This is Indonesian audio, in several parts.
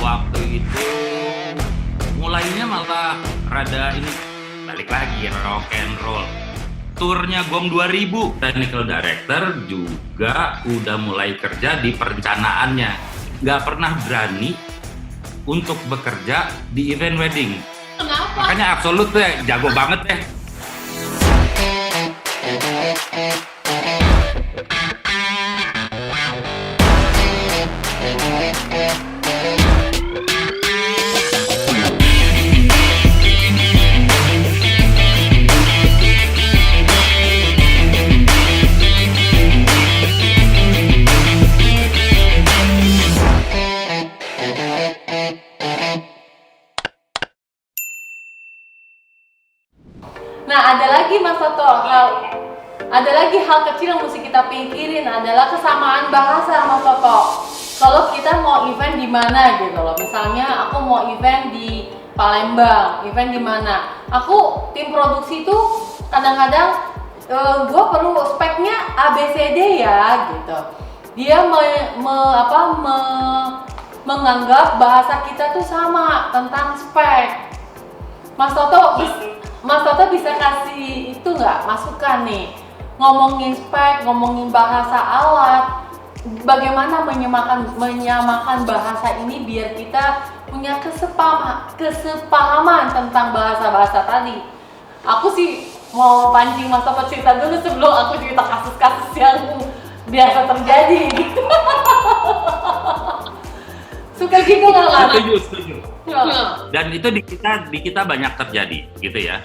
waktu itu mulainya malah rada ini balik lagi rock and roll. Turnya GOM 2000, technical director juga udah mulai kerja di perencanaannya. Nggak pernah berani untuk bekerja di event wedding. Kenapa? Makanya Absolut tuh jago banget deh. Nah, ada lagi Mas Toto, ada lagi hal kecil yang mesti kita pikirin adalah kesamaan bahasa Mas Toto. Kalau kita mau event di mana gitu loh, misalnya aku mau event di Palembang, event di mana? Aku tim produksi tuh kadang-kadang gue perlu speknya ABCD ya gitu. Dia menganggap bahasa kita tuh sama tentang spek. Mas Toto bisa kasih itu nggak masukan nih, ngomongin spek, ngomongin bahasa alat, bagaimana menyamakan bahasa ini biar kita punya kesepahaman tentang bahasa-bahasa tadi. Aku sih mau pancing Mas Toto cerita dulu sebelum aku cerita kasus-kasus yang biasa terjadi gitu. Suka gitu nggak Mas? Setuju. Ya. Dan itu di kita banyak terjadi gitu ya.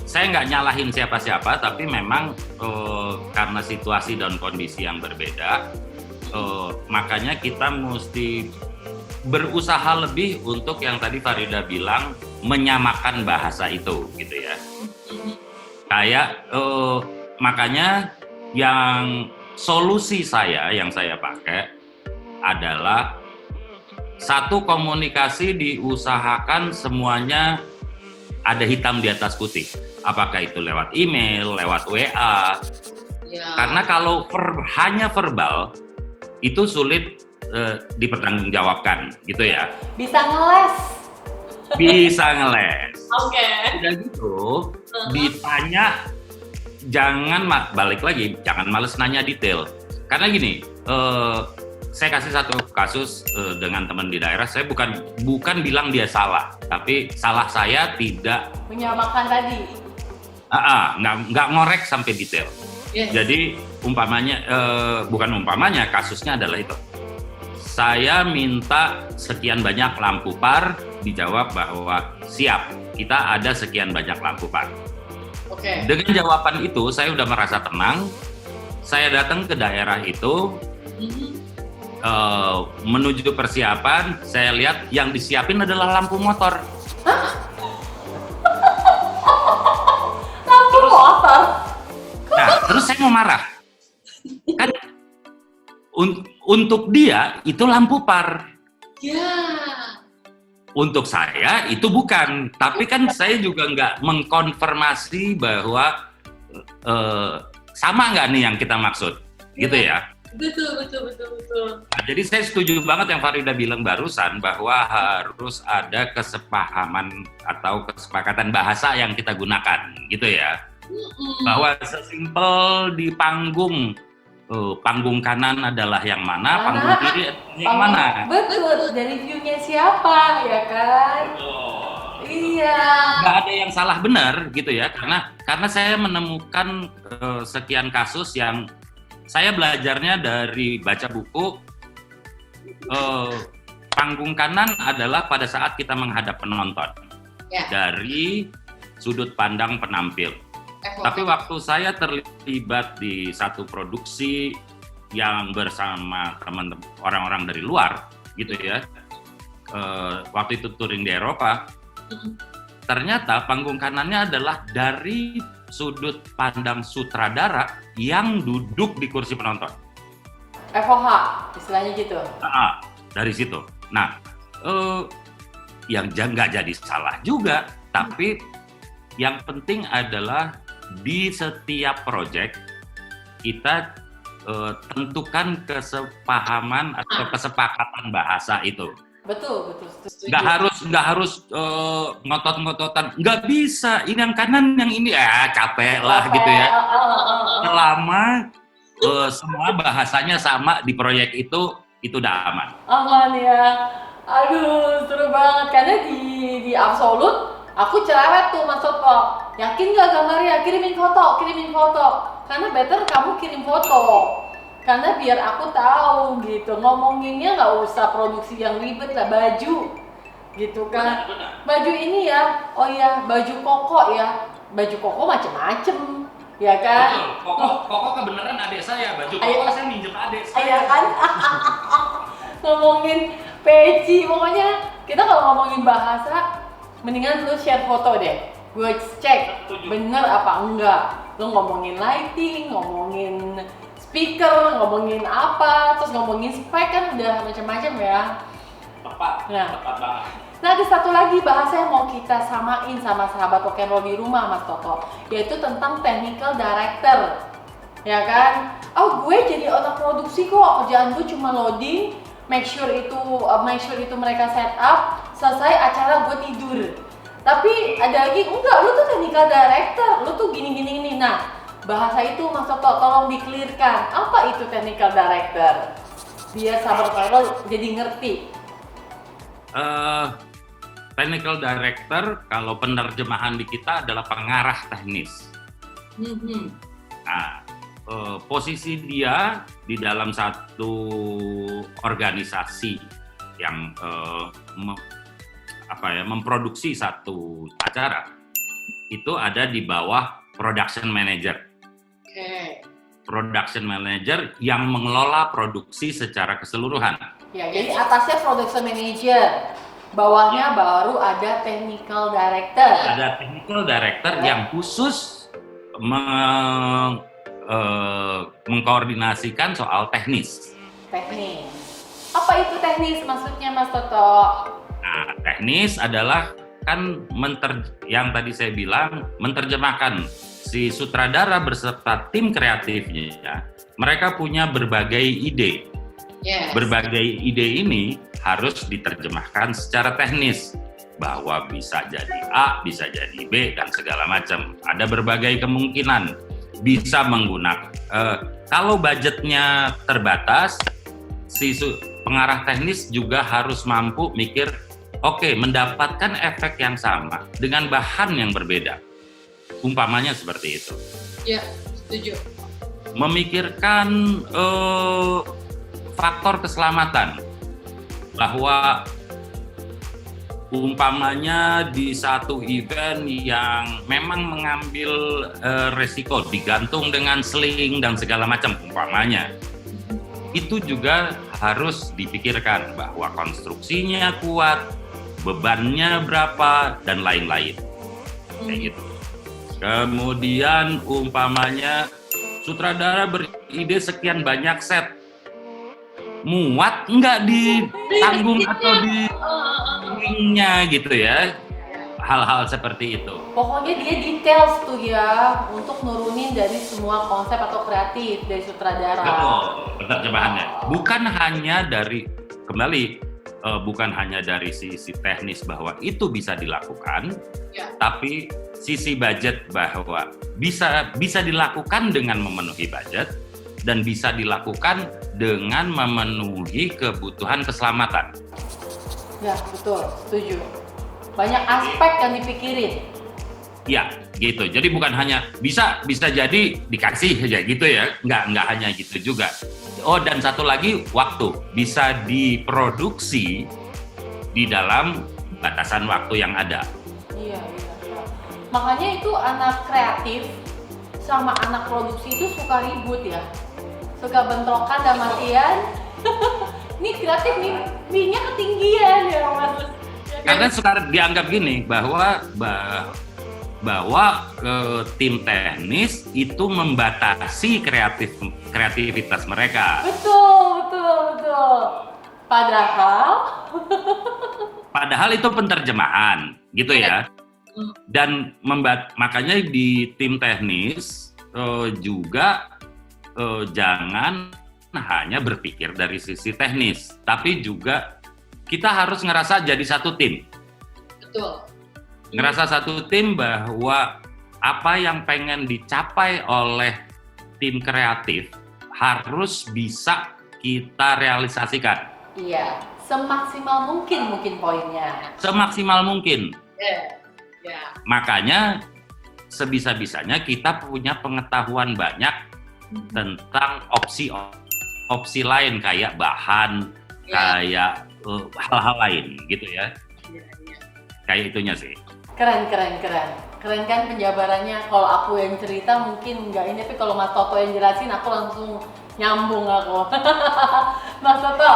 Saya nggak nyalahin siapa-siapa, tapi memang karena situasi dan kondisi yang berbeda, makanya kita mesti berusaha lebih untuk yang tadi Farida bilang, menyamakan bahasa itu gitu ya. Kayak makanya yang solusi yang saya pakai adalah satu, komunikasi diusahakan semuanya ada hitam di atas putih. Apakah itu lewat email, lewat WA. Ya. Karena kalau hanya verbal itu sulit dipertanggungjawabkan gitu ya. Bisa ngeles. Bisa ngeles. Oke. Udah gitu, ditanya jangan balik lagi, jangan males nanya detail. Karena gini, saya kasih satu kasus dengan teman di daerah. Saya bukan bilang dia salah, tapi salah saya tidak Menyamakan tadi. nggak ngorek sampai detail. Yes. Jadi bukan umpamanya, kasusnya adalah itu. Saya minta sekian banyak lampu par, dijawab bahwa siap, kita ada sekian banyak lampu par. Oke. Dengan jawaban itu saya udah merasa tenang. Saya datang ke daerah itu, menuju persiapan, saya lihat yang disiapin adalah lampu motor. Lampu motor. Nah, terus saya mau marah. Kan untuk dia itu lampu par. Ya. Untuk saya itu bukan. Tapi kan saya juga nggak mengkonfirmasi bahwa sama nggak nih yang kita maksud, gitu ya. Betul. Nah, jadi saya setuju banget yang Farida bilang barusan bahwa harus ada kesepahaman atau kesepakatan bahasa yang kita gunakan, gitu ya. Bahwa sesimpel di panggung kanan adalah yang mana, panggung kiri yang mana. Betul, dari view-nya siapa, ya kan? Iya. Nggak ada yang salah benar, gitu ya. Karena saya menemukan sekian kasus yang saya belajarnya dari baca buku. Panggung kanan adalah pada saat kita menghadap penonton, Ya. dari sudut pandang penampil. Tapi waktu saya terlibat di satu produksi yang bersama teman-teman orang-orang dari luar, gitu ya, waktu itu touring di Eropa, ternyata panggung kanannya adalah dari sudut pandang sutradara yang duduk di kursi penonton. FOH, istilahnya gitu. Dari situ. Nah, yang nggak jadi salah juga, tapi yang penting adalah di setiap proyek kita tentukan kesepahaman atau kesepakatan bahasa itu. Betul, setuju. Nggak harus ngotot-ngototan. Nggak bisa. Ini yang kanan, yang ini capek lah gitu ya. Selama semua bahasanya sama di proyek itu udah aman. Aman ya. Aduh, seru banget. Karena di Absolut, aku cerewet tuh Mas Toto. Yakin nggak gambarnya? Kirimin foto. Karena better kamu kirim foto. Karena biar aku tahu gitu. Ngomonginnya nggak usah produksi yang ribet lah, baju. Gitu kan. Benar. Baju ini ya, oh ya, baju koko ya. Baju koko macem-macem. Ya kan? Betul. Koko kebenaran adik saya. Baju koko saya minjem adik saya. Iya kan? Ngomongin peci, pokoknya kita kalau ngomongin bahasa, mendingan lu share foto deh. Gue cek bener apa enggak. Lu ngomongin lighting, ngomongin speaker, ngomongin apa, terus ngomongin spek kan udah macam-macam ya. Tepat banget. Nah, ada satu lagi bahasa yang mau kita samain sama sahabat rock and roll di rumah, Mas Toto, yaitu tentang technical director. Ya kan? Oh, gue jadi otak produksi kok, kerjaan gue cuma loading, make sure itu mereka set up, selesai acara gue tidur. Tapi ada lagi, enggak, lu tuh technical director, lu tuh gini. Nah, bahasa itu Mas Toto tolong di-clearkan. Apa itu technical director? Biar sahabat roll jadi ngerti. Technical director kalau penerjemahan di kita adalah pengarah teknis. Nah, posisi dia di dalam satu organisasi yang memproduksi satu acara itu ada di bawah production manager. Production manager yang mengelola produksi secara keseluruhan. Ya, jadi atasnya production manager, bawahnya baru ada technical director. Ada technical director yang khusus mengkoordinasikan soal teknis. Apa itu teknis maksudnya, Mas Toto? Nah, teknis adalah kan yang tadi saya bilang menerjemahkan si sutradara beserta tim kreatifnya. Mereka punya berbagai ide. Yes. Berbagai ide ini harus diterjemahkan secara teknis bahwa bisa jadi A, bisa jadi B dan segala macam. Ada berbagai kemungkinan bisa menggunakan. Kalau budgetnya terbatas, si pengarah teknis juga harus mampu mikir, mendapatkan efek yang sama dengan bahan yang berbeda. Umpamanya seperti itu. Ya, setuju. Memikirkan faktor keselamatan, bahwa umpamanya di satu event yang memang mengambil resiko digantung dengan sling dan segala macam umpamanya, itu juga harus dipikirkan bahwa konstruksinya kuat, bebannya berapa dan lain-lain, kayak gitu. Kemudian umpamanya sutradara beride sekian banyak set, muat nggak di tanggung atau di wingnya gitu ya, hal-hal seperti itu. Pokoknya dia details tuh ya untuk nurunin dari semua konsep atau kreatif dari sutradara. Betul, penerjemahannya bukan hanya dari sisi teknis bahwa itu bisa dilakukan, tapi sisi budget bahwa bisa dilakukan dengan memenuhi budget dan bisa dilakukan dengan memenuhi kebutuhan keselamatan. Ya, betul, setuju. Banyak aspek yang dipikirin. Ya, gitu. Jadi bukan hanya bisa jadi dikasih aja gitu ya. Nggak hanya gitu juga. Oh, dan satu lagi, waktu. Bisa diproduksi di dalam batasan waktu yang ada. Iya. Makanya itu anak kreatif sama anak produksi itu suka ribut ya. Suka bentrokan dan matian. Ini kreatif nih, minyak ketinggian ya Mas. Karena sekarang dianggap gini bahwa tim teknis itu membatasi kreativitas mereka. Betul. Padahal itu penerjemahan, gitu ya. Dan makanya di tim teknis juga jangan hanya berpikir dari sisi teknis, tapi juga kita harus ngerasa jadi satu tim. Betul. Ngerasa satu tim bahwa apa yang pengen dicapai oleh tim kreatif harus bisa kita realisasikan. Iya, semaksimal mungkin poinnya. Semaksimal mungkin. Yeah. Makanya sebisa-bisanya kita punya pengetahuan banyak tentang opsi lain kayak bahan, kayak hal-hal lain gitu ya. Kayak itunya sih. Keren kan penjabarannya. Kalau aku yang cerita mungkin nggak ini, tapi kalau Mas Toto yang jelasin aku langsung nyambung aku. Mas Toto,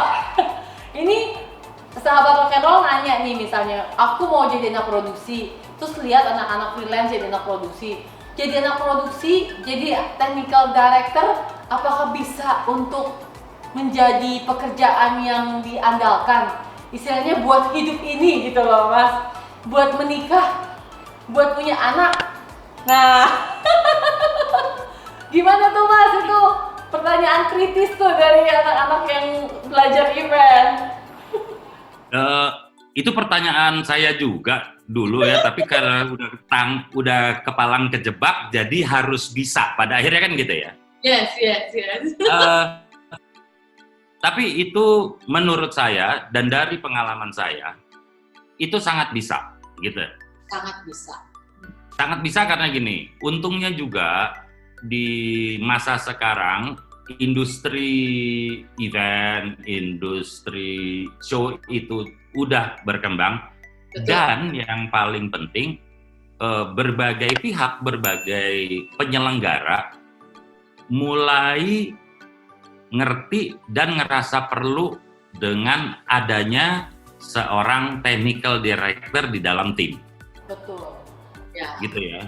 ini sahabat rock and roll nanya nih, misalnya aku mau jadi anak produksi, terus lihat anak-anak freelance jadi anak produksi. Jadi anak produksi, jadi technical director, apakah bisa untuk menjadi pekerjaan yang diandalkan? Istilahnya buat hidup ini gitu loh Mas. Buat menikah, buat punya anak. Nah, gimana tuh Mas? Itu pertanyaan kritis tuh dari anak-anak yang belajar event. Itu pertanyaan saya juga dulu ya, tapi karena udah kepalang kejebak, jadi harus bisa. Pada akhirnya kan gitu ya. Yes. Tapi itu menurut saya dan dari pengalaman saya, itu sangat bisa, gitu. Sangat bisa karena gini, untungnya juga di masa sekarang industri event, industri show itu udah berkembang. Betul. Dan yang paling penting berbagai pihak, berbagai penyelenggara mulai ngerti dan ngerasa perlu dengan adanya seorang technical director di dalam tim. Betul. Ya. Gitu ya.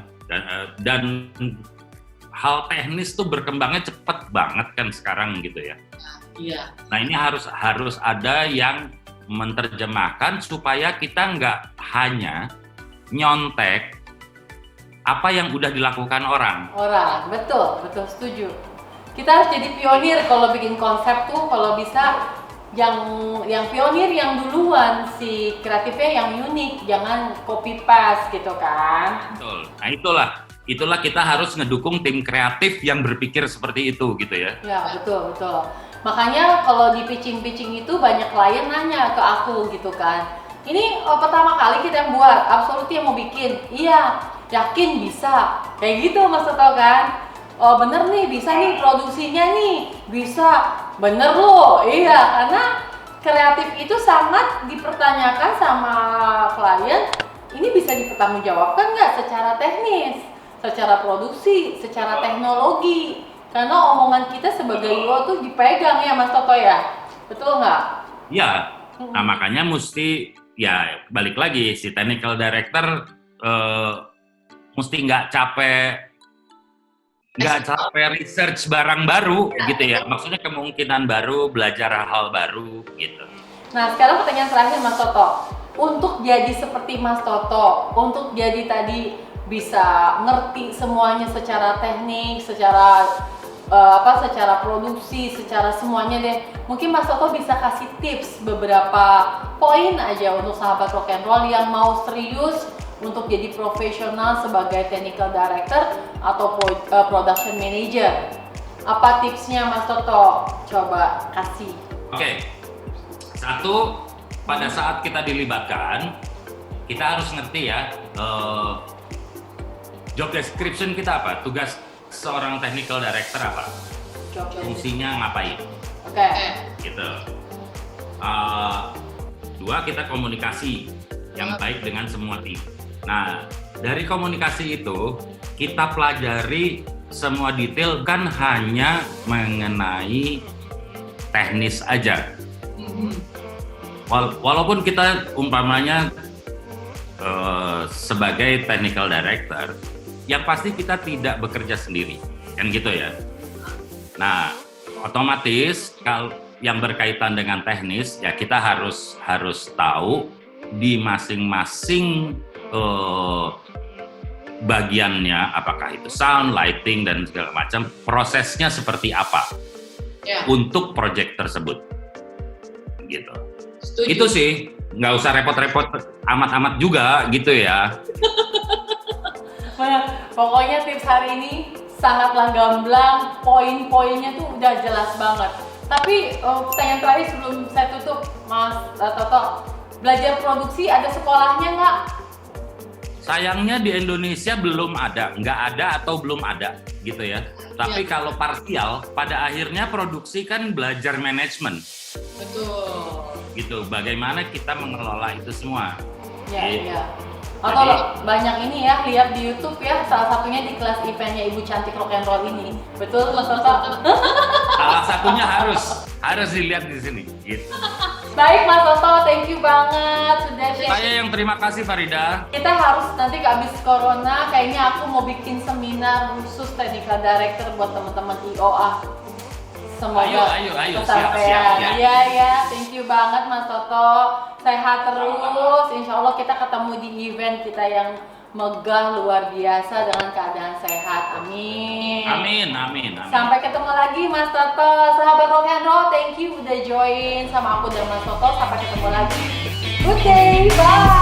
Dan hal teknis tuh berkembangnya cepet banget kan sekarang gitu ya. Iya. Nah ini harus ada yang menerjemahkan supaya kita nggak hanya nyontek apa yang udah dilakukan orang. Betul setuju. Kita harus jadi pionir kalau bikin konsep tuh, kalau bisa yang pionir yang duluan, si kreatifnya yang unik, jangan copy paste gitu kan. Betul. Nah itulah kita harus ngedukung tim kreatif yang berpikir seperti itu gitu ya. Ya betul. Makanya kalau di pitching itu banyak klien nanya ke aku gitu kan. Ini pertama kali kita yang buat, Absoluti yang mau bikin. Iya, yakin bisa. Kayak gitu Mas Toto kan. Oh bener nih, bisa nih produksinya nih. Bisa, bener loh. Iya, karena kreatif itu sangat dipertanyakan sama klien. Ini bisa dipertanggungjawabkan nggak secara teknis, secara produksi, secara teknologi. Karena omongan kita sebagai IO tuh dipegang ya Mas Toto ya. Betul nggak? Iya, nah makanya mesti ya balik lagi si technical director mesti nggak capek research barang baru gitu ya. Maksudnya kemungkinan baru, belajar hal baru gitu. Nah sekarang pertanyaan terakhir Mas Toto. Untuk jadi seperti Mas Toto, untuk jadi tadi bisa ngerti semuanya secara teknik, secara produksi, secara semuanya deh. Mungkin Mas Toto bisa kasih tips beberapa poin aja untuk sahabat rock and roll yang mau serius untuk jadi profesional sebagai technical director atau production manager. Apa tipsnya Mas Toto? Coba kasih. Oke. Satu, pada saat kita dilibatkan, kita harus ngerti ya job description kita apa, tugas seorang technical director apa, fungsinya ngapain. Oke. Gitu. Dua, kita komunikasi yang baik dengan semua tim. Nah, dari komunikasi itu kita pelajari semua detail, kan hanya mengenai teknis aja. Walaupun kita umpamanya sebagai technical director, yang pasti kita tidak bekerja sendiri, kan gitu ya. Nah, otomatis kalau yang berkaitan dengan teknis, ya kita harus tahu di masing-masing bagiannya, apakah itu sound, lighting, dan segala macam, prosesnya seperti apa untuk project tersebut, gitu. Setuju. Itu sih, nggak usah repot-repot amat-amat juga, gitu ya. Pokoknya tips hari ini sangatlah gamblang, poin-poinnya tuh udah jelas banget. Tapi pertanyaan terakhir sebelum saya tutup, Mas Toto, belajar produksi ada sekolahnya nggak? Sayangnya di Indonesia belum ada, nggak ada atau belum ada gitu ya. Tapi kalau parsial, pada akhirnya produksi kan belajar manajemen. Betul. Gitu, bagaimana kita mengelola itu semua. Iya. Atau banyak ini ya, lihat di YouTube ya, salah satunya di kelas eventnya Ibu Cantik Rock and Roll ini. Betul, Mas Toto? Salah satunya harus dilihat di sini. Gitu. Baik Mas Toto, thank you banget sudah share. Saya yang terima kasih Farida. Kita harus nanti abis corona, kayaknya aku mau bikin seminar khusus technical director buat teman-teman IOA. Semoga ayo, kesampaian. siap. Iya, thank you banget Mas Toto. Sehat terus. Insya Allah kita ketemu di event kita yang megah luar biasa dengan keadaan sehat. Amin. Amin. Sampai ketemu lagi Mas Toto. Sahabat Rock and Roll, thank you udah join sama aku dan Mas Toto. Sampai ketemu lagi. Good day, bye.